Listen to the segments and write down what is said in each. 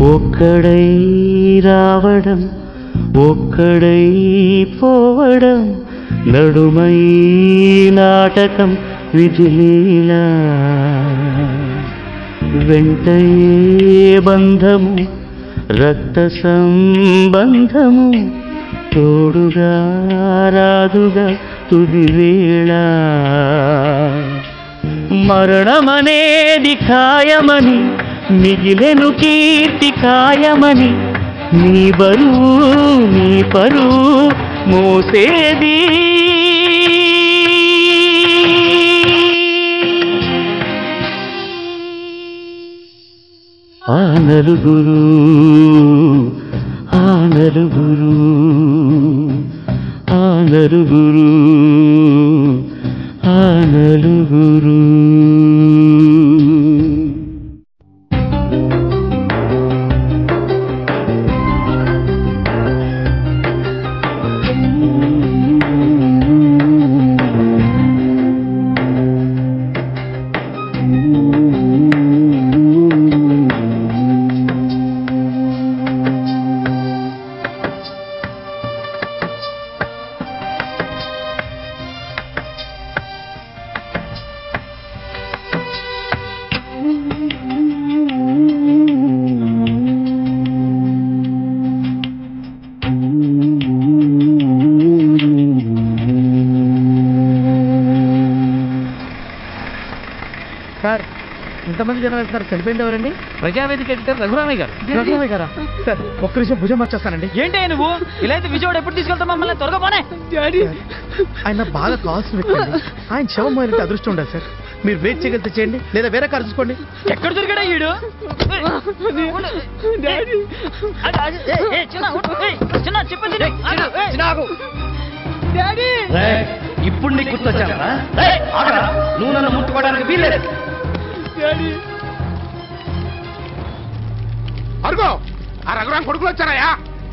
ఒక్కడై రావడం ఒక్కడై పోవడం నడుమై నాటకం విధిలీలా వెంటయే బంధము రక్త సంబంధము తోడుగా రాదుగా తుది వేళ మరణమనేది ఖాయమని మిగిలెను కీర్తి ఖాయమని నీ బరువు నీ పరువు మోసేది ఆ నలుగురు ఆ నలుగురు ఆ నలుగురు ఆ నలుగురు సార్ ఇంతమంది జనం వెళ్తున్నారు, చనిపోయింది ఎవరండి? ప్రజావేదిక ఎడిటర్ రఘురామయ్య గారు. రఘురామయ్య గారా? సార్ ఒక్క నిమిషం భుజం మార్చేస్తానండి. ఏంటి నువ్వు ఇలా అయితే విజయవాడ ఎప్పుడు తీసుకెళ్తావు మమ్మల్ని? త్వరగా పోనే. ఆయన బాగా కావాల్సిన వ్యక్తి అండి. ఆయన శవం మొదలైతే అదృష్టం ఉండదు సార్. మీరు వెయిట్ చేయగలిగితే చేయండి, లేదా వేరే కారు చూసుకోండి. ఎక్కడ దొరికాడా ఈడు? ఇప్పుడు నీకు గుర్తొచ్చావా? నువ్వు నన్ను ముట్టుకోవడానికి వీల్లేదు. అరుగో ఆ రఘురాం కొడుకులు వచ్చారయ్యా.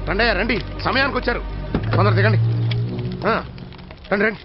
రండి రండి, సమయానికి వచ్చారు. తొందర దిగండి. రండి రండి.